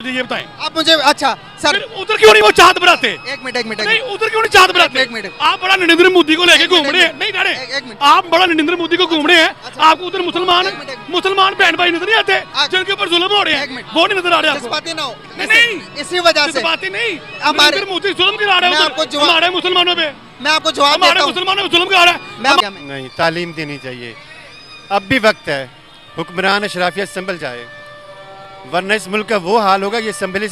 ये बताएं आप मुझे। अच्छा सर, उधर क्यों नहीं वो चाहत बनाते? एक मिनट नहीं, उधर क्यों नहीं चाहत बनाते? एक मिनट। आप बड़ा नरेंद्र मोदी को लेके घूम रहे हैं। नहीं डरे, एक मिनट। आप बड़ा नरेंद्र मोदी को घूम रहे हैं। अच्छा। आपको उधर मुसलमान बहन भाई नजर नहीं आते जिनके ऊपर जुल्म हो रहे हैं? वो नहीं नजर आ रहे आपको? जज्बाती ना हो। नहीं, इसी वजह से बातें नहीं। हमारे- नरेंद्र मोदी जुल्म करा रहे हैं हमारे मुसलमानों पे। मैं आपको जवाब हमारे देता हूं। मुसलमानों पे जुल्म करा रहा है। नहीं, तालीम देनी चाहिए। अब भी वक्त है, हुक्मरान अशराफियत संभल जाए, वरना इस मुल्क का वो हाल होगा ये संभाले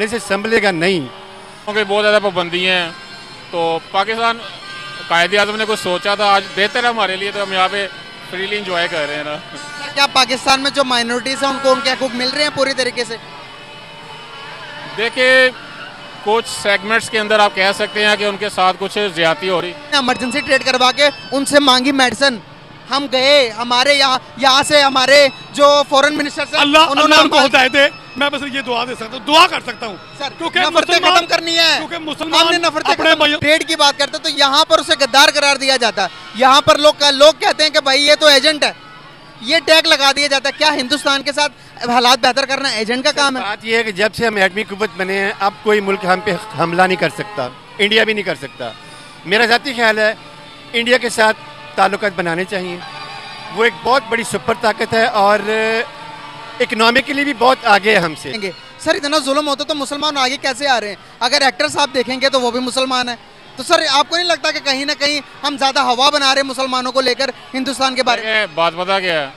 से संभलेगा नहीं। क्योंकि बहुत ज़्यादा पाबंदी हैं, तो पाकिस्तान कायदे आज़म ने कुछ सोचा था, आज बेहतर है हमारे लिए, तो हम यहाँ पे फ्रीली इंजॉय कर रहे हैं ना। क्या पाकिस्तान में जो माइनॉरिटीज हैं उनको उनके हकूक मिल रहे हैं पूरी तरीके से? देखिए, कुछ सेगमेंट्स के अंदर आप कह सकते हैं कि उनके साथ कुछ ज्यादती हो रही। इमरजेंसी ट्रेड करवा के उनसे मांगी मेडिसिन, हम गए, हमारे यहाँ से हमारे जो फॉरेन मिनिस्टर से अल्लाह उनको हिदायत दे। मैं बस ये दुआ दे सकता हूँ, दुआ कर सकता हूँ सर, क्योंकि नफरतें खत्म करनी है। क्योंकि मुसलमान हमने नफरतें अपने खत्म। ट्रेड की बात करते तो यहाँ पर उसे गद्दार करार दिया जाता है। यहाँ पर लोग कहते हैं कि भाई ये तो एजेंट है, ये टैग लगा दिया जाता है। क्या हिंदुस्तान के साथ हालात बेहतर करना एजेंट का काम है? बात यह है कि जब से हम एटमी कुव्वत बने हैं, अब कोई मुल्क हम पे हमला नहीं कर सकता, इंडिया भी नहीं कर सकता। मेरा ज़ाती ख्याल है इंडिया के साथ ताल्लुकात बनाने चाहिए। वो एक बहुत बड़ी सुपर ताकत है और इकोनॉमिकली भी बहुत आगे है हमसे। सर, इतना जुल्म होता तो मुसलमान आगे कैसे आ रहे हैं? अगर एक्टर्स आप देखेंगे तो वो भी मुसलमान है, तो सर आपको नहीं लगता कि कहीं ना कहीं हम ज्यादा हवा बना रहे हैं मुसलमानों को लेकर हिंदुस्तान के बारे में? बात पता क्या है,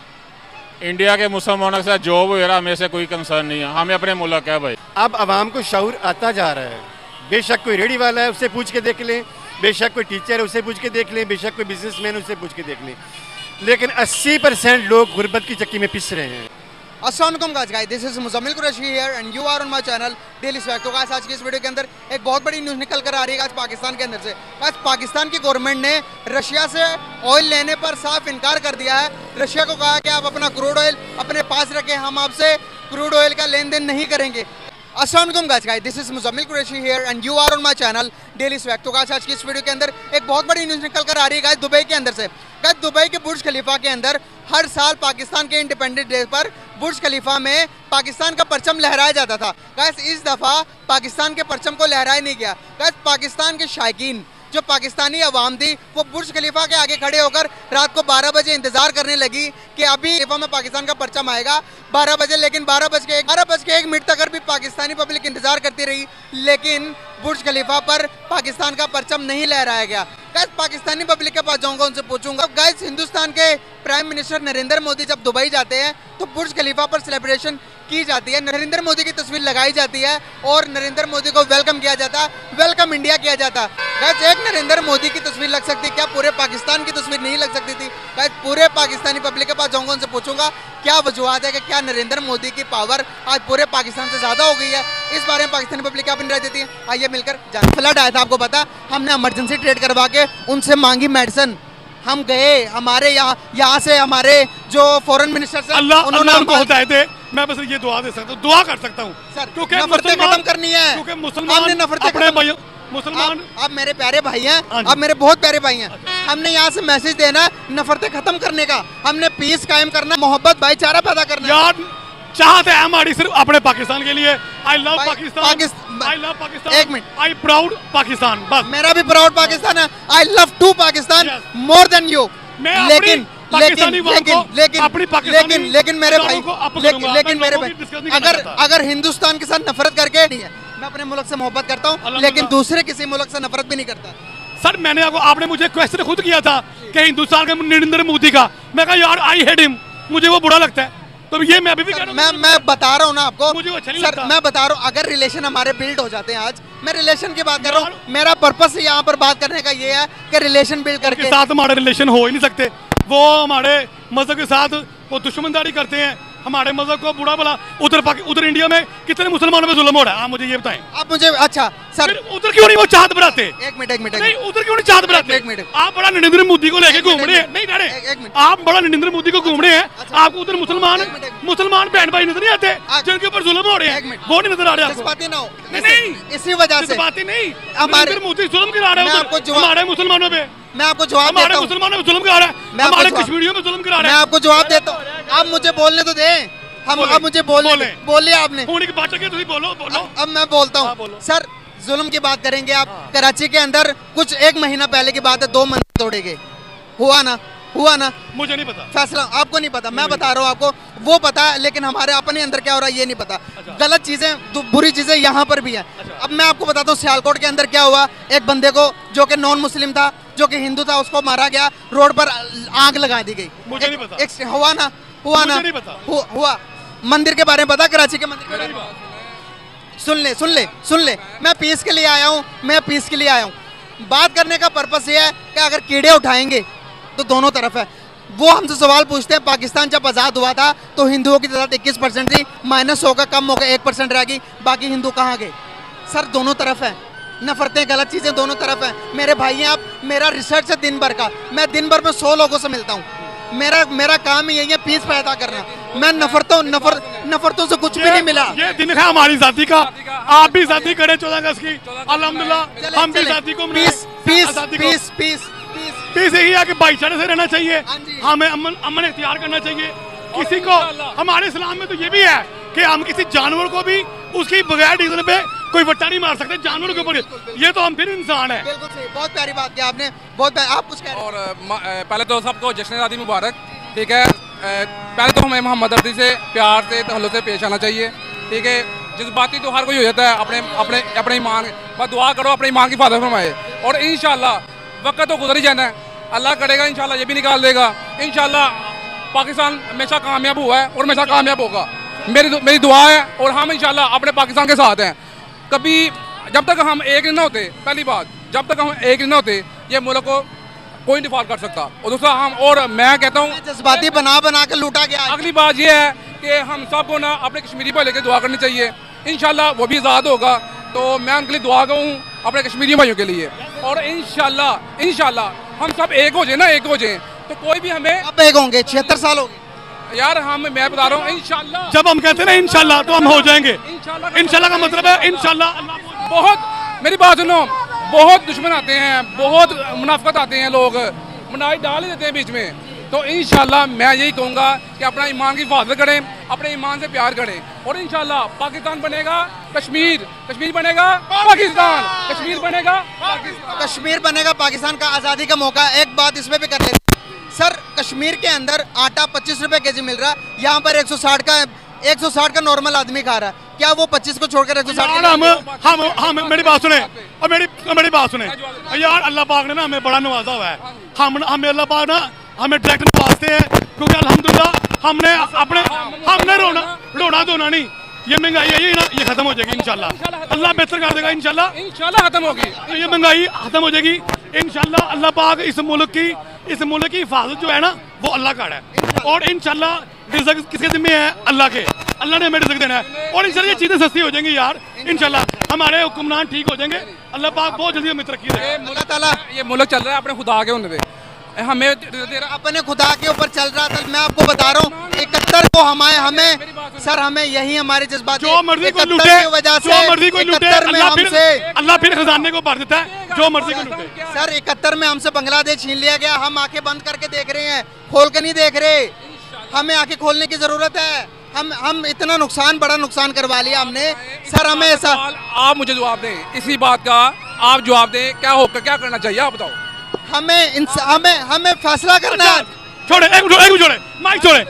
इंडिया के मुसलमानों के साथ जॉब वगैरह हमें से कोई कंसर्न नहीं है, हमें अपने मुल्क है भाई। अब आवाम को शऊर आता जा रहा है। बेशक कोई रेडी वाला है उससे पूछ के देख लें, बेशक कोई टीचर है उससे पूछ के देख लें, बेशक कोई बिजनेसमैन उससे पूछ के देख लें, लेकिन 80% लोग गुर्बत की चक्की में पिस रहे हैं। अस्सलाम वालेकुम guys, this is Muzammil Qureshi here and you are on my channel Daily Swag. तो गाइस, आज की इस वीडियो के अंदर एक बहुत बड़ी न्यूज़ निकल कर आ रही है आज पाकिस्तान के अंदर से। आज पाकिस्तान की गवर्नमेंट ने रशिया से ऑयल लेने पर साफ इनकार कर दिया है। रशिया को कहा कि आप अपना क्रूड ऑयल अपने पास रखें, हम आपसे क्रूड ऑयल का लेन देन नहीं करेंगे। अस्सलाम वालेकुम guys, this is Muzammil Qureshi here and you are on my channel Daily Swag. तो गाइस, आज की इस वीडियो के अंदर एक बहुत बड़ी न्यूज़ निकल कर आ रही है गाइस दुबई के अंदर से। गाइस, दुबई के बुर्ज खलीफा के अंदर हर साल पाकिस्तान के इंडिपेंडेंस डे पर बुर्ज खलीफा में पाकिस्तान का परचम लहराया जाता था। गाइस, इस दफ़ा पाकिस्तान के परचम को लहराया नहीं गया। गाइस, पाकिस्तान के शायकीन जो पाकिस्तानी अवाम थी वो बुर्ज खलीफा के आगे खड़े होकर रात को 12 बजे इंतजार करने लगी कि अभी खलीफा में पाकिस्तान का परचम आएगा 12 बजे। लेकिन 12 बज के 1 मिनट तक भी पाकिस्तानी पब्लिक इंतजार करती रही, लेकिन बुर्ज खलीफा पर पाकिस्तान का परचम नहीं लहराया गया। गाइस, पाकिस्तानी पब्लिक के पास जाऊंगा, उनसे पूछूंगा। गाइस, हिंदुस्तान के प्राइम मिनिस्टर नरेंद्र मोदी जब दुबई जाते हैं तो बुर्ज खलीफा पर सेलिब्रेशन की जाती है, नरेंद्र मोदी की तस्वीर लगाई जाती है और नरेंद्र मोदी को वेलकम किया जाता है, वेलकम इंडिया किया जाता। गाइस, एक नरेंद्र मोदी की तस्वीर लग सकती, क्या पूरे पाकिस्तान की तस्वीर नहीं लग सकती थी? गाइस, पूरे पाकिस्तानी पब्लिक के पास जाऊंगा, उनसे पूछूंगा क्या वजूहत है कि क्या नरेंद्र मोदी की पावर आज पूरे पाकिस्तान से ज्यादा हो गई है। इस बारे में पाकिस्तानी पब्लिक क्या अपनी राय देती है, आइए मिलकर जान। फ्लड आया था, आपको पता, हमने इमरजेंसी ट्रेड करवा के उनसे मांगी मेडिसिन, हम गए, हमारे यहाँ से हमारे जो फॉरेन मिनिस्टर से अल्लाह उनको हिदायत दे। मैं बस ये दुआ दे सकता हूँ, दुआ कर सकता हूँ सर, क्योंकि नफरतें खत्म करनी है। क्योंकि मुसलमान नफरतें अपने भाइयों मुसलमान आप मेरे प्यारे भाई हैं, आप मेरे बहुत प्यारे भाई हैं। हमने यहाँ से मैसेज देना नफरतें खत्म करने का, हमने पीस कायम करना, मोहब्बत भाईचारा पैदा करना। यार, चाहते हैं हमारी सिर्फ अपने पाकिस्तान के लिए। I love Pakistan, I love Pakistan, एक मिनट, आई प्राउड पाकिस्तान, बस। मेरा भी प्राउड पाकिस्तान है, I love to Pakistan more than you. लेकिन मेरे भाई, लेकिन मेरे भाई, अगर हिंदुस्तान के साथ नफरत करके नहीं है, मैं अपने मुल्क से मोहब्बत करता हूँ, लेकिन दूसरे किसी मुल्क से नफरत भी नहीं करता। सर, आपने मुझे क्वेश्चन खुद किया था कि हिंदुस्तान के नरेंद्र मोदी का, मैं कहा यार आई हेट हिम, मुझे वो बुरा लगता है। तो ये मैं अभी भी कह रहा हूं, मैं बता रहा हूँ ना आपको, मुझे वो अच्छा नहीं सर लगता। मैं बता रहा हूँ, अगर रिलेशन हमारे बिल्ड हो जाते हैं, आज मैं रिलेशन की बात कर रहा हूँ, मेरा पर्पस यहाँ पर बात करने का ये है कि रिलेशन बिल्ड करके साथ हमारे रिलेशन हो ही नहीं सकते। वो हमारे मजहब के साथ वो दुश्मनदारी करते हैं, हमारे मजहब को बुरा भला। उधर इंडिया में कितने मुसलमानों में जुल्म हो रहा है, आप मुझे ये बताएं। आप मुझे, अच्छा सर, उधर क्यों नहीं वो चाहत बनाते? एक मिनट, नहीं, उधर क्यों नहीं चाहत बनाते? एक मिनट। आप बड़ा नरेंद्र मोदी को लेके घूम रहे हैं। नहीं डरे, आप बड़ा नरेंद्र मोदी को घूम रहे हैं, आपको उधर मुसलमान बहन भाई नजर नहीं आते जिनके ऊपर जुल्म हो रहे हैं? वो नहीं नजर आ रहे आपको? बातें ना हो। नहीं, इसी वजह से बातें नहीं, हमारे मोदी जुल्म करा रहे हैं हमारे मुसलमानों पे। मैं आपको जवाब देता हूं, मुसलमानों में जुल्म करा रहा है, हमारे कश्मीरियों में जुल्म करा रहा है। मैं आपको जवाब देता हूं, आप मुझे बोलने तो दें। अब मुझे बोलिए आपने खून की बात है, तुम बोलो अब मैं बोलता हाँ, हूँ बोलो। सर, जुल्म की बात करेंगे आप। कराची के अंदर कुछ 1 महीना पहले की बात है, 2 मंदिर तोड़े गए, हुआ ना। मुझे नहीं पता। फैसला आपको नहीं पता, मैं बता रहा हूँ आपको, वो पता है, लेकिन हमारे अपने अंदर क्या हो रहा है ये नहीं पता। गलत चीजें, बुरी चीजें यहाँ पर भी हैं। अब मैं आपको बताता हूँ सियालकोट के अंदर क्या हुआ। एक बंदे को जो कि नॉन मुस्लिम था, जो कि हिंदू था, उसको मारा गया, रोड पर आग लगा दी गई। मुझे नहीं पता। हुआ ना मुझे नहीं पता। हुआ। मंदिर के बारे में पता, कराची के मंदिर के बारे में? सुन ले, मैं पीस के लिए आया हूँ। बात करने का पर्पस ये है कि अगर कीड़े उठाएंगे तो दोनों तरफ है। वो हमसे सवाल पूछते हैं, पाकिस्तान जब आज़ाद हुआ था तो हिंदुओं की तादाद 21% थी, माइनस होकर कम होकर 1% रह गई, बाकी हिंदू कहाँ गए? सर दोनों तरफ है, नफरतें, गलत चीज़ें दोनों तरफ है। मेरे भाई हैं आप, मेरा रिसर्च है दिन भर का, मैं दिन भर में 100 लोगों से मिलता हूँ। मेरा काम ही यही है पीस पैदा करना। मैं नफरतों से कुछ भी नहीं मिला। ये दिन है हमारी जाति का, आप भी जाति करे 14 अगस्त की, अल्हम्दुलिल्लाह हम भी जाति को पीस यही है कि भाईचारे से रहना चाहिए, हमें अमन इख्तियार करना चाहिए। किसी को, हमारे इस्लाम में तो ये भी है कि हम किसी जानवर को भी उसकी बगैर रीजन पे कोई वट्टा नहीं मार सकते, जानवर के ऊपर। ये तो हम फिर इंसान है। बिल्कुल सही, बहुत प्यारी बात की आपने, आप कुछ कह रहे हैं? और पहले तो सबको जश्न आज़ादी मुबारक, ठीक है। पहले तो हमें मोहम्मद अरदी से प्यार से तहल्लुक़ से पेश आना चाहिए, ठीक है। जज्बाती तो हर कोई हो जाता है, अपने ईमान, बस दुआ करो अपने ईमान की हिफाजत फरमाए। और इंशाल्लाह वक्त तो गुजर ही जाना है, अल्लाह करेगा, इंशाल्लाह ये भी निकाल देगा। इंशाल्लाह पाकिस्तान हमेशा कामयाब हुआ है और हमेशा कामयाब होगा, मेरी दुआ है। और हम इंशाल्लाह अपने पाकिस्तान के साथ हैं। कभी जब तक हम एक नहीं होते, पहली बात, जब तक हम एक नहीं होते, ये मुल्क को कोई नहीं डिफॉल्ट कर सकता। और दूसरा और मैं कहता हूँ जज्बाती बना के लूटा गया। अगली बात ये है कि हम सबको ना अपने कश्मीरी भाई लेकर दुआ करनी चाहिए, इंशाल्लाह वो भी आज़ाद होगा। तो मैं उनके लिए दुआ करूँ अपने कश्मीरी भाइयों के लिए। और इंशाल्लाह हम सब एक हो जाए तो कोई भी हमें, अब एक होंगे, 76 साल हो गए यार मैं बता रहा हूँ इंशाल्लाह। जब हम कहते हैं ना इंशाल्लाह, तो हम हो जाएंगे। इंशाल्लाह का मतलब है इंशाल्लाह। बहुत, मेरी बात सुनो, बहुत दुश्मन आते हैं, बहुत मुनाफिकत आते हैं, लोग मुनाफिक डाल ही देते हैं बीच में। तो इंशाल्लाह मैं यही कहूँगा कि अपना ईमान की हिफाजत करें, अपने ईमान से प्यार करें। और इंशाल्लाह पाकिस्तान बनेगा कश्मीर बनेगा पाकिस्तान, कश्मीर बनेगा पाकिस्तान, कश्मीर बनेगा पाकिस्तान का आज़ादी का मौका। एक बात इसमें भी कर लेते सर, कश्मीर के अंदर आटा 25 रुपए केजी मिल रहा है, यहाँ पर 160 का नॉर्मल आदमी खा रहा है। क्या वो 25 को छोड़कर 160? हम मेरी बात सुने, और मेरी बात सुने यार, अल्लाह पाक ने ना हमें बड़ा नवाजा हुआ है। हमें अल्लाह पाक ना हमें डायरेक्ट नवाजते हैं, क्योंकि अल्हम्दुलिल्लाह हमने रोना धोना नहीं। ये महंगाई है ना, ये खत्म हो जाएगी इंशाल्लाह, अल्लाह बेहतर कर देगा इंशाल्लाह खत्म होगी। ये महंगाई खत्म हो जाएगी इंशाल्लाह। अल्लाह पाक इस मुल्क की हिफाजत जो है ना, वो अल्लाह का है। और इंशाल्लाह रिज़्क़ किसके ज़िम्मे है? अल्लाह के। अल्लाह ने हमें रिज़्क़ देना है, और इंशाल्लाह ये चीज़ें सस्ती हो जाएंगी यार, इंशाल्लाह हमारे हुक्मरान ठीक हो जाएंगे। अल्लाह पाक बहुत जल्दी हमें तरक्की देगा। अल्लाह ताला, ये मुल्क चल रहा है अपने खुदा के होने पे, हमें अपने खुदा के ऊपर चल रहा था। मैं आपको बता रहा हूँ 71 को हमें यही हमारे जज्बात, जो मर्जी को लूटे, अल्लाह फिर खजाने को भर देता है, जो मर्जी को लूटे। सर 71 में हमसे बांग्लादेश छीन लिया गया, हम आंखें बंद करके देख रहे हैं, खोल के नहीं देख रहे। हमें आंखें खोलने की जरूरत है। हम इतना बड़ा नुकसान करवा लिया हमने। सर हमें ऐसा, आप मुझे जवाब दें, इसी बात का आप जवाब दें, क्या करना चाहिए आप बताओ। हमें फैसला करना है। छोड़े माइक छोड़े,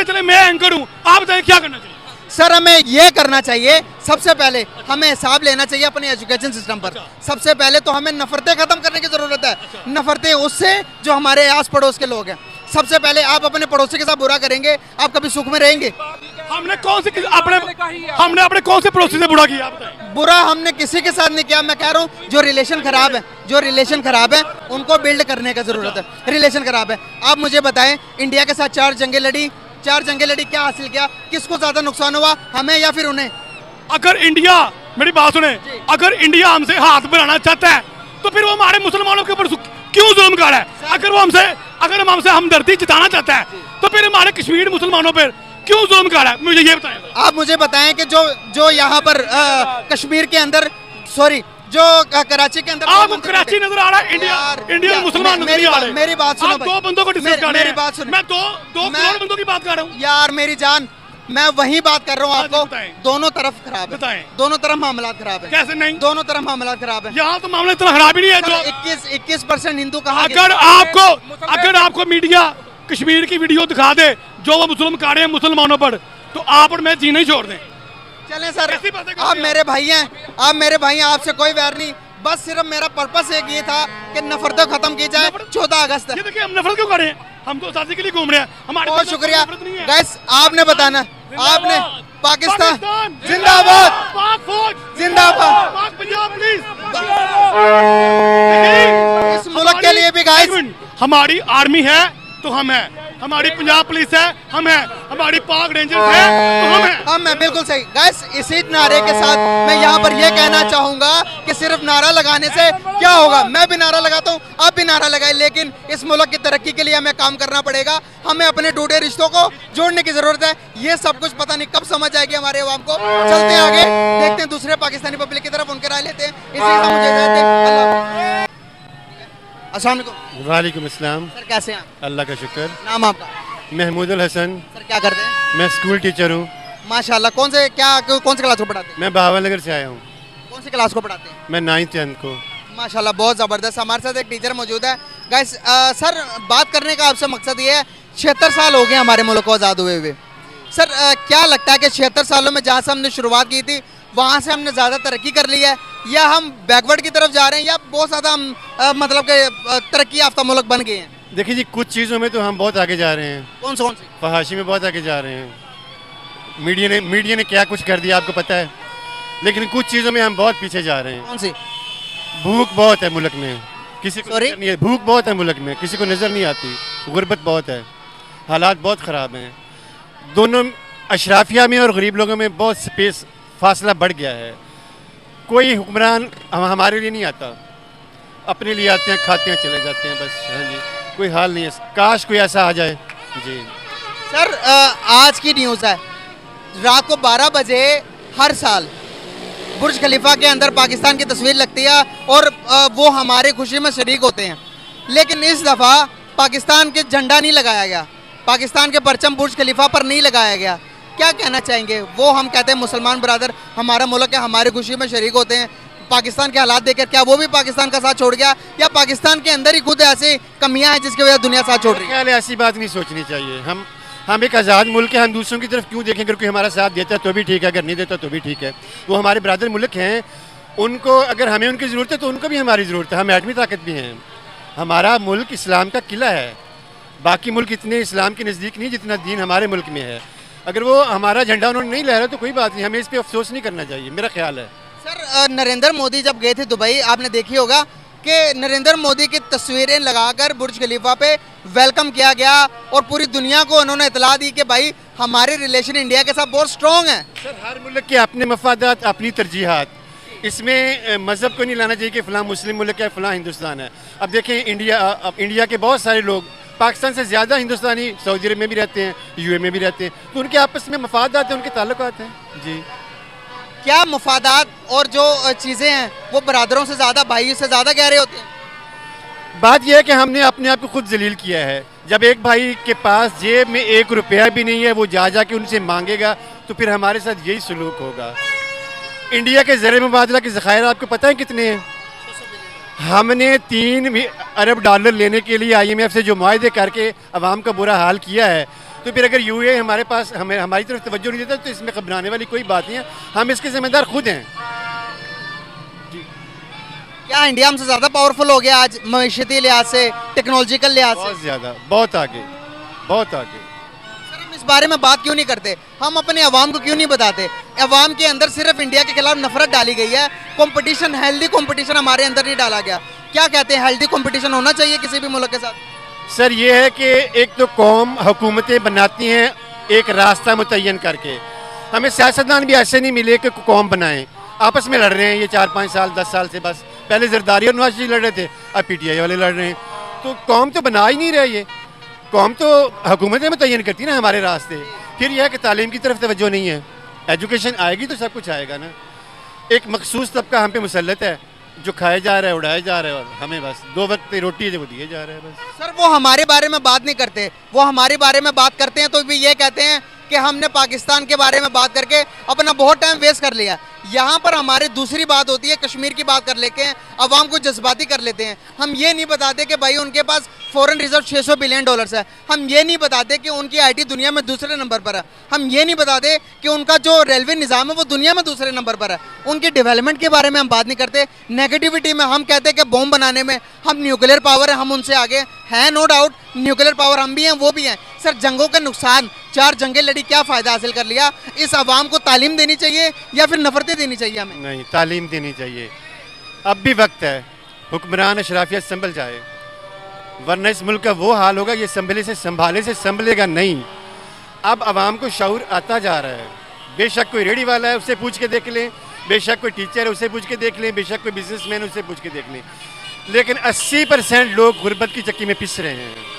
चले मैं एंकर हूँ, आप बताइए क्या करना चाहिए। सर हमें ये करना चाहिए, सबसे पहले हमें हिसाब लेना चाहिए अपने एजुकेशन सिस्टम पर। सबसे पहले तो हमें नफरतें खत्म करने की जरूरत है। नफरतें उससे जो हमारे आस पड़ोस के लोग हैं। सबसे पहले आप अपने पड़ोसी के साथ बुरा करेंगे, आप कभी सुख में रहेंगे? हमने अपने कौन से पड़ोसी से बुरा किया? बुरा हमने किसी के साथ नहीं किया। मैं कह रहा हूँ जो रिलेशन खराब है उनको बिल्ड करने का जरूरत है। रिलेशन खराब है, आप मुझे बताएं, इंडिया के साथ 4 जंगें लड़ी, क्या हासिल किया? किसको ज्यादा नुकसान हुआ, हमें या फिर उन्हें? अगर इंडिया, मेरी बात सुने, अगर इंडिया हमसे हाथ बनाना चाहता है तो फिर वो हमारे मुसलमानों के ऊपर क्यों जुल्म कर रहा है? अगर हम हमसे हमदर्दी जताना चाहता है तो फिर हमारे कश्मीर मुसलमानों पर क्यों जुल्म कर रहा है? मुझे ये बताएं। आप मुझे बताएं कि जो यहाँ पर कश्मीर के अंदर, जो कराची के अंदर आपको कराची नजर आ रहा है, इंडिया इंडिया में मुसलमान नजर नहीं आ रहे। मेरी बात सुनो आप दो बंदों को डिस्कस कर रहे मेरी हैं। बात सुनो। मैं दो करोड़ बंदों की बात कर रहा हूँ। यार मेरी जान, मैं वही बात कर रहा हूँ हाँ, आपको। बताएं। दोनों तरफ खराब है, बताएं। दोनों तरफ मामला खराब है। कैसे नहीं? दोनों तरफ मामला खराब है। यहाँ तो मामला इतना खराब ही नहीं है जो 21% हिंदू कहा अगर आपको मीडिया कश्मीर की वीडियो दिखा दे जो वो मुसलमान काटे हैं मुसलमानों पर, तो आप और मैं जीना ही छोड़ दें। चलें सर, ऐसी बातें करते आप हैं। मेरे भाई हैं, आप मेरे भाई हैं, आपसे कोई वैर नहीं। बस सिर्फ मेरा पर्पस एक ये था कि नफरतें खत्म की जाए। 14 अगस्त है। ये देखिए हम नफरत क्यों कर रहे हैं? हम तो आजादी के लिए घूम रहे हैं। हमारे बहुत पास शुक्रिया नफरत नहीं है। गैस, आपने बताना, आपने पाकिस्तान पाकिस्तान जिंदाबाद, पाक फौज जिंदाबाद। पाक पंजाब पुलिस। इस मुल्क के लिए भी एक गाइस, मिनट, हमारी आर्मी है तो हम है, हमारी पंजाब पुलिस है हम है, हमारी पाक रेंजर्स है तो हम है। हम मैं बिल्कुल सही गैस। इसी नारे के साथ मैं यहाँ पर ये कहना चाहूंगा कि सिर्फ नारा लगाने से क्या होगा। मैं भी नारा लगाता हूँ, आप भी नारा लगाए, लेकिन इस मुल्क की तरक्की के लिए हमें काम करना पड़ेगा। हमें अपने टूटे रिश्तों को जोड़ने की जरूरत है। ये सब कुछ पता नहीं कब समझ आएगी हमारे अवाम को। चलते हैं आगे, देखते हैं दूसरे पाकिस्तानी पब्लिक की तरफ, उनके राय लेते हैं। इसी के साथ मुझे इजाजत दें। अल्लाह। अस्सलाम वालेकुम वालेकुम अस्सलाम। सर, कैसे हैं आप? अल्लाह का शुक्र। नाम आपका? महमूद अल हसन। सर क्या करते हैं? मैं स्कूल टीचर हूँ। माशाल्लाह। कौन से क्लास को पढ़ाते हैं? मैं बहावल नगर से आया हूँ। कौन सी क्लास को पढ़ाते हैं? मैं 9th 10th को। माशाल्लाह, बहुत ज़बरदस्त। हमारे साथ एक टीचर मौजूद है। गाइस, सर बात करने का आपसे मकसद ये है, 76 साल हो गए हमारे मुल्क को आज़ाद हुए हुए। सर क्या लगता है कि 76 सालों में जहाँ से हमने शुरुआत की थी वहाँ से हमने ज़्यादा तरक्की कर ली है, या हम बैकवर्ड की तरफ जा रहे हैं, या बहुत ज़्यादा हम मतलब कि तरक्की याफ्ता मुल्क बन गए हैं? देखिए जी, कुछ चीज़ों में तो हम बहुत आगे जा रहे हैं। कौन सी? फहाशी में बहुत आगे जा रहे हैं। मीडिया ने क्या कुछ कर दिया आपको पता है, लेकिन कुछ चीज़ों में हम बहुत पीछे जा रहे हैं। कौन सी? भूख बहुत है मुल्क में, किसी को Sorry? नज़र नहीं है। भूख बहुत है मुल्क में, किसी को नज़र नहीं आती। गुर्बत बहुत है, हालात बहुत ख़राब हैं। दोनों अशराफिया में और गरीब लोगों में बहुत स्पेस फासला बढ़ गया है। कोई हुक्मरान हमारे लिए नहीं आता, अपने लिए आते हैं, खाते हैं, चले जाते हैं, बस। हाँ जी, कोई हाल नहीं है। काश कोई ऐसा आ जाए जी। सर आज की न्यूज़ है, रात को 12 बजे हर साल बुर्ज खलीफा के अंदर पाकिस्तान की तस्वीर लगती है और वो हमारी खुशी में शरीक होते हैं। लेकिन इस दफ़ा पाकिस्तान के झंडा नहीं लगाया गया, पाकिस्तान के परचम बुर्ज खलीफा पर नहीं लगाया गया। क्या कहना चाहेंगे? वो हम कहते हैं मुसलमान बरादर हमारा मुल्क है, हमारी खुशी में शरीक होते हैं। पाकिस्तान के हालात देखकर क्या वो भी पाकिस्तान का साथ छोड़ गया, या पाकिस्तान के अंदर ही खुद ऐसी कमियां हैं जिसकी वजह से दुनिया साथ छोड़ रही है? ख्याल है ऐसी बात नहीं सोचनी चाहिए। हम एक आज़ाद मुल्क है, हम दूसरों की तरफ क्यों देखें? अगर कोई हमारा साथ देता है तो भी ठीक है, अगर नहीं देता तो भी ठीक है। वो हमारे बरादर मुल्क हैं, उनको अगर हमें उनकी ज़रूरत है तो उनको भी हमारी ज़रूरत है। हम एटमी ताकत भी हैं। हमारा मुल्क इस्लाम का किला है। बाकी मुल्क इतने इस्लाम के नज़दीक नहीं जितना दीन हमारे मुल्क में है। अगर वो हमारा झंडा उन्होंने नहीं लहरा तो कोई बात नहीं, हमें इस पर अफसोस नहीं करना चाहिए, मेरा ख्याल है। सर नरेंद्र मोदी जब गए थे दुबई, आपने देखी होगा कि नरेंद्र मोदी की तस्वीरें लगाकर बुर्ज खलीफा पे वेलकम किया गया और पूरी दुनिया को उन्होंने इतला दी कि भाई हमारे रिलेशन इंडिया के साथ बहुत स्ट्रॉन्ग है। सर हर मुल्क के अपने मफादात, अपनी तरजीहात, इसमें मज़हब को नहीं लाना चाहिए कि फ़लाँ मुस्लिम मुल्क है, फ़लाँ हिंदुस्तान है। अब देखें इंडिया के बहुत सारे लोग पाकिस्तान से ज़्यादा हिंदुस्तानी सऊदी अरब में भी रहते हैं, यूए में भी रहते हैं, तो उनके आपस में मफादात हैं, उनके ताल्लुकात हैं जी। क्या मफादात और जो चीज़ें हैं वो बरादरों से ज़्यादा, भाइयों से ज़्यादा गहरे होते हैं? बात यह है कि हमने अपने आप को खुद जलील किया है। जब एक भाई के पास जेब में 1 रुपया भी नहीं है, वो जा के उनसे मांगेगा, तो फिर हमारे साथ यही सलूक होगा। इंडिया के ज़र मुबादला के ज़खायर आपको पता है कितने हैं? हमने 3 अरब डॉलर लेने के लिए IMF से जो मुआहदे करके अवाम का बुरा हाल किया है, तो फिर अगर UAE हमारे पास हमारी तरफ तवज्जो नहीं देता तो इसमें घबराने वाली कोई बात नहीं है। हम इसके जिम्मेदार खुद हैं। क्या इंडिया हमसे ज़्यादा पावरफुल हो गया आज मईशती लिहाज से, टेक्नोलॉजिकल लिहाज से? बहुत ज़्यादा, बहुत आगे, बहुत आगे। सर हम इस बारे में बात क्यों नहीं करते? हम अपने अवाम को क्यों नहीं बताते? अवाम के अंदर सिर्फ इंडिया के खिलाफ नफरत डाली गई है। कंपटीशन, हेल्दी कंपटीशन हमारे अंदर नहीं डाला गया। क्या कहते हैं, हेल्दी कंपटीशन होना चाहिए किसी भी मुल्क के साथ? सर ये है कि एक तो कौम हुकूमतें बनाती हैं एक रास्ता मुतय्यन करके। हमें सियासतदान भी ऐसे नहीं मिले कि कौम बनाएं। आपस में लड़ रहे हैं ये 4-5 साल 10 साल से। बस पहले जरदारी और नवाज शरीफ लड़ रहे थे, अब PTI वाले लड़ रहे हैं। तो कौम तो बना ही नहीं रहे। ये कौम तो हुकूमतें मुतय्यन करती है ना हमारे रास्ते। फिर यह है कि तालीम की तरफ तवज्जो नहीं है। एजुकेशन आएगी तो सब कुछ आएगा ना। एक मखसूस तबका हम पे मुसल्लत है, जो खाया जा रहा है उड़ाया जा रहा है, और हमें बस 2 वक्त की रोटी है जो वो दिए जा रहे हैं बस। सर वो हमारे बारे में बात नहीं करते, वो हमारे बारे में बात करते हैं तो भी ये कहते हैं कि हमने पाकिस्तान के बारे में बात करके अपना बहुत टाइम वेस्ट कर लिया। यहाँ पर हमारी दूसरी बात होती है, कश्मीर की बात कर लेते हैं, अवाम को जज्बाती कर लेते हैं। हम ये नहीं बताते कि भाई उनके पास फॉरेन रिजर्व 600 बिलियन डॉलर्स है। हम ये नहीं बताते कि उनकी आईटी दुनिया में दूसरे नंबर पर है। हम ये नहीं बताते कि उनका जो रेलवे निज़ाम है वो दुनिया में दूसरे नंबर पर है। उनकी डेवलपमेंट के बारे में हम बात नहीं करते। नेगेटिविटी में हम कहते हैं कि बॉम्ब बनाने में हम न्यूक्लियर पावर है, हम उनसे आगे हैं। नो डाउट न्यूक्लियर पावर हम भी हैं, वो भी हैं। सर जंगों का नुकसान, 4 जंगें लड़ी, क्या फ़ायदा हासिल कर लिया? इस आवाम को तालीम देनी चाहिए या फिर नफरतें देनी चाहिए हमें? नहीं, तालीम देनी चाहिए। अब भी वक्त है, हुक्मरान अशराफियत संभल जाए, वरना इस मुल्क का वो हाल होगा, ये संभाले से संभलेगा नहीं। अब आवाम को शऊर आता जा रहा है। बेशक कोई रेडी वाला है उससे पूछ के देख लें, बेशक कोई टीचर है उससे पूछ के देख लें, बेशक कोई बिजनेसमैन उससे पूछ के देख लें, लेकिन 80% लोग गुर्बत की चक्की में पिस रहे हैं।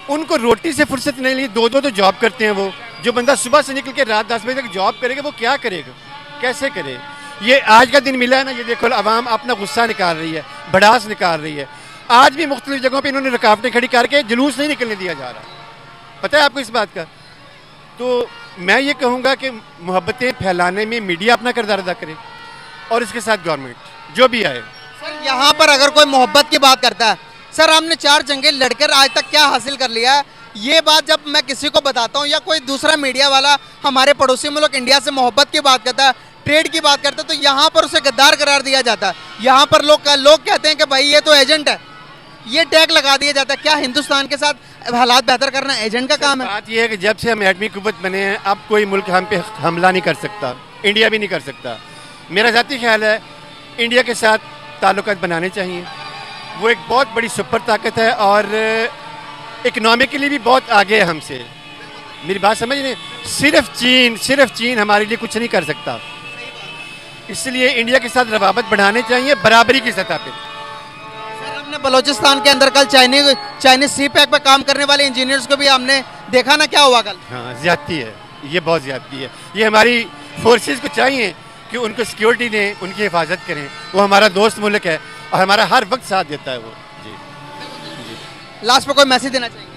उनको रोटी से फुर्सत नहीं ली, 2-2 तो जॉब करते हैं वो। जो बंदा सुबह से निकल के रात 10 बजे तक जॉब करेगा वो क्या करेगा, कैसे करे? ये आज का दिन मिला है ना, ये देखो आवाम अपना गुस्सा निकाल रही है, भड़ास निकाल रही है। आज भी मुख्तलिफ जगहों पे इन्होंने रुकावटें खड़ी करके जुलूस नहीं निकलने दिया जा रहा। पता है आपको इस बात का? तो मैं ये कहूँगा कि मोहब्बतें फैलाने में मीडिया अपना किरदार अदा करे और इसके साथ गवर्नमेंट जो भी आए। सर यहाँ पर अगर कोई मोहब्बत की बात करता है, सर हमने 4 जंगें लड़कर आज तक क्या हासिल कर लिया है, ये बात जब मैं किसी को बताता हूँ या कोई दूसरा मीडिया वाला हमारे पड़ोसी मुल्क इंडिया से मोहब्बत की बात करता है, ट्रेड की बात करता है, तो यहाँ पर उसे गद्दार करार दिया जाता है। यहाँ पर लोग कहते हैं कि भाई ये तो एजेंट है, ये टैग लगा दिया जाता है। क्या हिंदुस्तान के साथ हालात बेहतर करना एजेंट का काम है? बात यह है कि जब से हम एटमी कुव्वत बने हैं, अब कोई मुल्क हम पे हमला नहीं कर सकता, इंडिया भी नहीं कर सकता। मेरा ज़ाती ख्याल है इंडिया के साथ ताल्लुकात बनाने चाहिए। वो एक बहुत बड़ी सुपर ताकत है और इकनॉमिकली भी बहुत आगे है हमसे। मेरी बात समझ रहे? सिर्फ चीन हमारे लिए कुछ नहीं कर सकता, इसलिए इंडिया के साथ रवाबत बढ़ाने चाहिए बराबरी की सतह पे। सर हमने बलूचिस्तान के अंदर कल चाइनीज सी पैक पे काम करने वाले इंजीनियर्स को भी हमने देखा ना, क्या हुआ कल? हाँ, ज्यादती है, ये बहुत ज्यादती है। ये हमारी फोर्सेस को चाहिए कि उनको सिक्योरिटी दें, उनकी हिफाजत करें। वो हमारा दोस्त मुल्क है और हमारा हर वक्त साथ देता है वो। जी लास्ट पे कोई मैसेज देना चाहिए?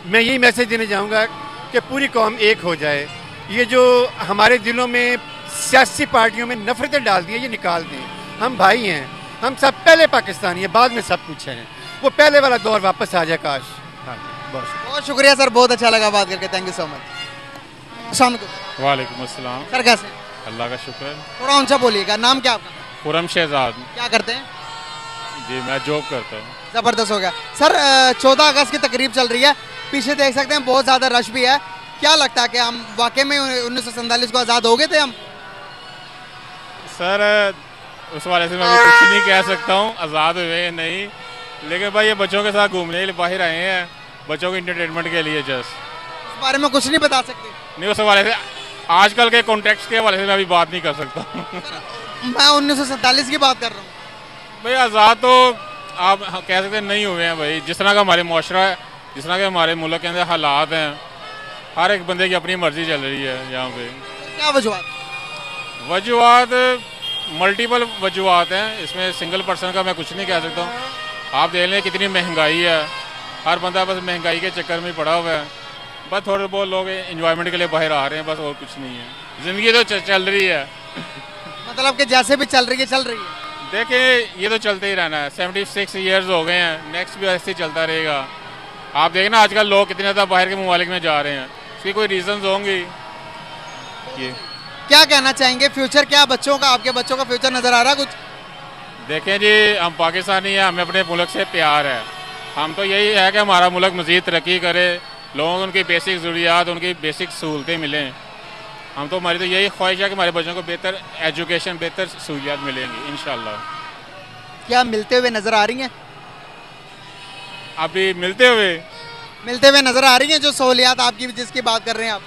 मैं यही मैसेज देना चाहूँगा कि पूरी कौम एक हो जाए। ये जो हमारे दिलों में सियासी पार्टियों में नफरतें डाल दी है, ये निकाल दें। हम भाई हैं, हम सब पहले पाकिस्तानी हैं, बाद में सब कुछ हैं। वो पहले वाला दौर वापस आ जाए काश। हाँ, बहुत शुक्रिया सर, बहुत अच्छा लगा बात करके। Thank you so much. अस्सलाम वालेकुम। वालेकुम अस्सलाम। सर कैसे? अल्लाह का शुक्र। थोड़ा ऊंचा बोलिएगा। नाम क्या आपका? खुरम शहजाद। क्या करते हैं? जी मैं जॉब करता हूँ। ज़बरदस्त हो गया सर। 14 अगस्त की तकरीब चल रही है, पीछे देख सकते हैं बहुत ज़्यादा रश भी है। क्या लगता है कि हम वाकई में 1947 को आज़ाद हो गए थे हम? सर उस वाले से मैं अभी कुछ नहीं कह सकता हूँ आज़ाद हुए या नहीं, लेकिन भाई ये बच्चों के साथ घूमने के लिए बाहर आए हैं, बच्चों के इंटरटेनमेंट के लिए जस्ट। इस बारे में कुछ नहीं बता सकते? नहीं, उस हवाले से आजकल के कॉन्टेक्स्ट के हवाले से मैं अभी बात नहीं कर सकता हूँ। मैं 1947 की बात कर रहा हूँ। भाई आज़ाद तो आप कह सकते नहीं हुए हैं भाई। जिस तरह का हमारे मुआशरा है, जिस तरह के हमारे मुल्क के अंदर हालात हैं, हर एक बंदे की अपनी मर्जी चल रही है यहाँ पे। क्या वजूहत? वजूहत मल्टीपल वजूहत हैं, इसमें सिंगल पर्सन का मैं कुछ नहीं कह सकता हूँ। आप देख लें कितनी महंगाई है, हर बंदा बस महंगाई के चक्कर में पड़ा हुआ है। बस थोड़े बहुत लोग एंजॉयमेंट के लिए बाहर आ रहे हैं, बस और कुछ नहीं है। ज़िंदगी तो चल रही है। मतलब कि जैसे भी चल रही है चल रही है। देखिए ये तो चलते ही रहना है। 76 ईयर्स हो गए हैं, नेक्स्ट भी ऐसे ही चलता रहेगा। आप देखना आजकल लोग कितने ज़्यादा बाहर के ममालिक में जा रहे हैं, इसकी कोई रीजंस होंगी। ये क्या कहना चाहेंगे? फ्यूचर क्या बच्चों का, आपके बच्चों का फ्यूचर नज़र आ रहा कुछ? देखें जी, हम पाकिस्तानी हैं, हमें अपने मुल्क से प्यार है। हम तो यही है कि हमारा मुल्क मज़ीद तरक्की करे, लोगों को उनकी बेसिक ज़रूरियात, उनकी बेसिक सहूलतें मिलें। हम तो हमारी तो यही ख्वाहिश है कि हमारे बच्चों को बेहतर एजुकेशन, बेहतर सहूलियात मिलेंगी इंशाल्लाह। क्या मिलते हुए नज़र आ रही हैं? अभी मिलते हुए नज़र आ रही हैं जो सहूलियात आपकी जिसकी बात कर रहे हैं आप?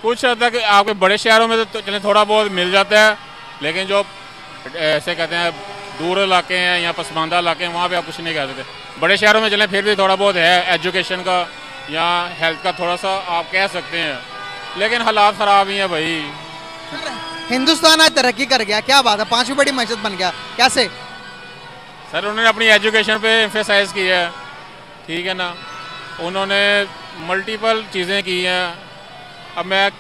कुछ हद तक आपके बड़े शहरों में तो चलें थोड़ा बहुत मिल जाता है, लेकिन जो ऐसे कहते हैं दूर इलाके हैं या पसमानदा इलाके हैं, वहाँ पे आप कुछ नहीं कह सकते। बड़े शहरों में चलें फिर भी थोड़ा बहुत है, एजुकेशन का या हेल्थ का थोड़ा सा आप कह सकते हैं, लेकिन हालात ख़राब ही हैं भाई। हिंदुस्तान आज तरक्की कर गया, क्या बात है, 5वीं बड़ी मस्जिद बन गया, कैसे? सर उन्होंने अपनी एजुकेशन पे एम्फेसाइज किया है, ठीक है ना, उन्होंने मल्टीपल चीज़ें की हैं। अब मैं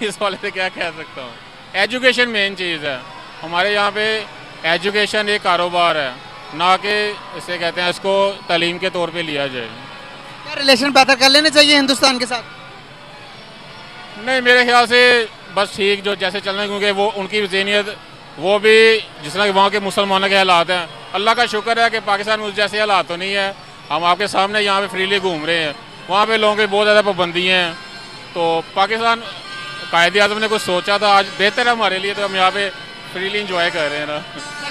इस वाले से क्या कह सकता हूँ, एजुकेशन मेन चीज़ है हमारे यहाँ पे। एजुकेशन एक कारोबार है, ना कि इसे कहते हैं इसको तालीम के तौर पे लिया जाए। क्या रिलेशन बेहतर कर लेने चाहिए हिंदुस्तान के साथ? नहीं, मेरे ख्याल से बस ठीक जो जैसे चल रहे हैं, क्योंकि वो उनकी ज़हनियत वो भी जिस तरह वहाँ के मुसलमानों के हालात हैं, अल्लाह का शुक्र है कि पाकिस्तान में उस जैसे हालात तो नहीं है। हम आपके सामने यहाँ पे फ्रीली घूम रहे हैं, वहाँ पे लोगों की बहुत ज़्यादा पाबंदी हैं। तो पाकिस्तान कायदे आज़म ने कुछ सोचा था, आज बेहतर है हमारे लिए, तो हम यहाँ पे फ्रीली इंजॉय कर रहे हैं ना।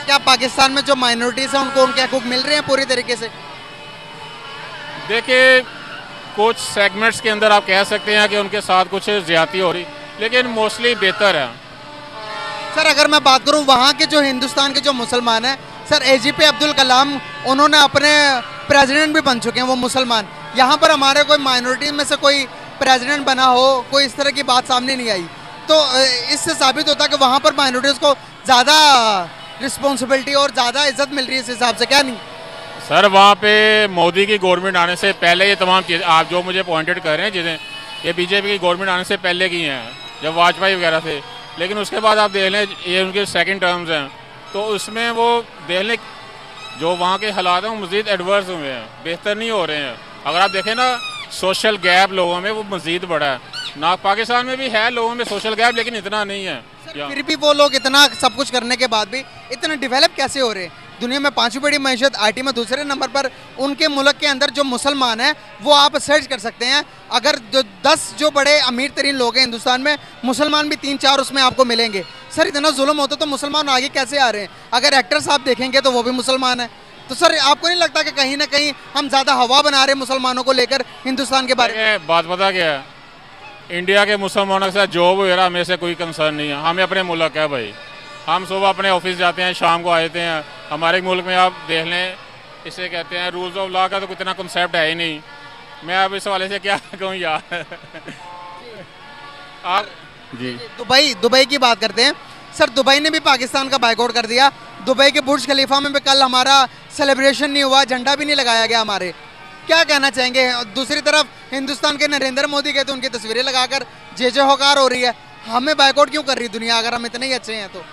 क्या पाकिस्तान में जो माइनॉरिटीज़ हैं उनको उनके हकूक मिल रहे हैं पूरी तरीके से? देखिए, कुछ सेगमेंट्स के अंदर आप कह सकते हैं कि उनके साथ कुछ ज़्यादती हो रही, लेकिन मोस्टली बेहतर है। सर अगर मैं बात करूं वहाँ के जो हिंदुस्तान के जो मुसलमान हैं, सर एजीपी अब्दुल कलाम उन्होंने अपने प्रेसिडेंट भी बन चुके हैं वो मुसलमान। यहाँ पर हमारे कोई माइनॉरिटी में से कोई प्रेसिडेंट बना हो, कोई इस तरह की बात सामने नहीं आई, तो इससे साबित होता है कि वहाँ पर माइनॉरिटीज़ को ज़्यादा रिस्पॉन्सिबिलिटी और ज़्यादा इज्जत मिल रही है इस हिसाब से, क्या नहीं? सर वहाँ पे मोदी की गवर्नमेंट आने से पहले ये तमाम चीज़ें आप जो मुझे पॉइंटेड कर रहे हैं चीज़ें, ये बीजेपी की गवर्नमेंट आने से पहले की हैं, जब वाजपेयी वगैरह थे। लेकिन उसके बाद आप देख लें, ये उनके सेकंड टर्म्स हैं, तो उसमें वो देख लें जो वहाँ के हालात हैं वो मज़ीद एडवर्स हुए हैं, बेहतर नहीं हो रहे हैं। अगर आप देखें ना, सोशल गैप लोगों में वो मज़ीद बढ़ा है ना। पाकिस्तान में भी है लोगों में सोशल गैप, लेकिन इतना नहीं है। फिर भी वो लोग इतना सब कुछ करने के बाद भी इतना डेवलप कैसे हो रहे हैं? दुनिया में 5वीं बड़ी मईशत, आईटी में दूसरे नंबर पर, उनके मुल्क के अंदर जो मुसलमान हैं वो आप सर्च कर सकते हैं। अगर जो 10 जो बड़े अमीर तरीन लोग हैं हिंदुस्तान में, मुसलमान भी 3-4 उसमें आपको मिलेंगे। सर इतना जुल्म होता तो मुसलमान आगे कैसे आ रहे हैं? अगर एक्टर्स आप देखेंगे तो वो भी मुसलमान हैं। तो सर आपको नहीं लगता कि कहीं ना कहीं हम ज़्यादा हवा बना रहे हैं मुसलमानों को लेकर हिंदुस्तान के बारे में? बात पता क्या है, इंडिया के मुसलमानों के साथ जॉब वगैरह हमें से कोई कंसर्न नहीं है। हमें अपने मुल्क है भाई, हम सुबह अपने ऑफिस जाते हैं, शाम को आते हैं। हमारे मुल्क में आप देख लें, इसे कहते हैं रूल्स ऑफ लॉ का तो इतना कंसेप्ट है ही नहीं। मैं अब इस वाले से क्या कहूँ यार। आप जी दुबई की बात करते हैं। सर दुबई ने भी पाकिस्तान का बाइकआउट कर दिया। दुबई के बुर्ज खलीफा में भी कल हमारा सेलिब्रेशन नहीं हुआ, झंडा भी नहीं लगाया गया हमारे। क्या कहना चाहेंगे? दूसरी तरफ हिंदुस्तान के नरेंद्र मोदी के तो उनकी तस्वीरें लगाकर जय होकार हो रही है। हमें बाइकआउट क्यों कर रही दुनिया अगर हम इतने ही अच्छे हैं तो?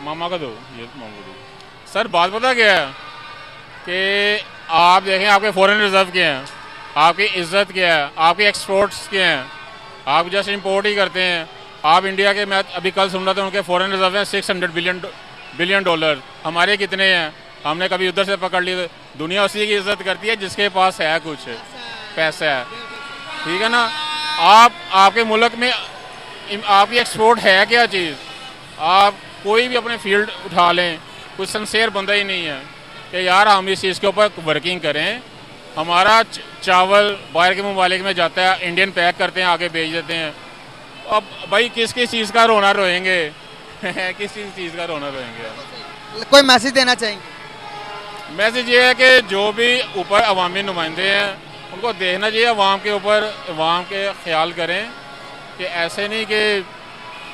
मामा का दो ये मामा दो। सर बात पता क्या है कि आप देखें, आपके फॉरेन रिजर्व के हैं, आपकी इज्जत क्या है, आपके एक्सपोर्ट्स के हैं, आप जस्ट इंपोर्ट ही करते हैं। आप इंडिया के, मैं अभी कल सुन रहा था, उनके फॉरेन रिजर्व हैं 600 बिलियन डॉलर। हमारे कितने हैं? हमने कभी उधर से पकड़ लिए। दुनिया उसी की इज्जत करती है जिसके पास है कुछ पैसा है, ठीक है ना। आपके मुल्क में आपकी एक्सपोर्ट है क्या चीज़? आप कोई भी अपने फील्ड उठा लें, कुछ सिंसियर बंदा ही नहीं है कि यार हम इस चीज़ के ऊपर वर्किंग करें। हमारा चावल बाहर के ममालिक में जाता है, इंडियन पैक करते हैं, आगे बेच देते हैं। अब भाई किस चीज़ का रोना रोएंगे? किस चीज़ का रोना रोएंगे? कोई मैसेज देना चाहेंगे? मैसेज ये है कि जो भी ऊपर अवामी नुमाइंदे हैं उनको देखना चाहिए, अवाम के ऊपर, अवाम के ख्याल करें कि ऐसे नहीं कि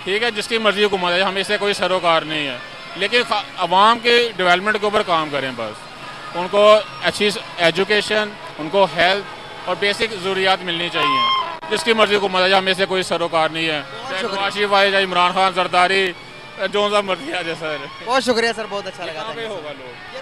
ठीक है जिसकी मर्ज़ी हुकूमत है, हमें इससे कोई सरोकार नहीं है, लेकिन अवाम के डेवलपमेंट के ऊपर काम करें। बस उनको अच्छी एजुकेशन, उनको हेल्थ और बेसिक ज़रूरियात मिलनी चाहिए। जिसकी मर्ज़ी हुकूमत है, हमें से कोई सरोकार नहीं है। नवाज शरीफ आए, चाहे इमरान खान, जरदारी, जो सा मर्जी आ जाए। सर बहुत शुक्रिया सर, बहुत अच्छा लगा। होगा लोग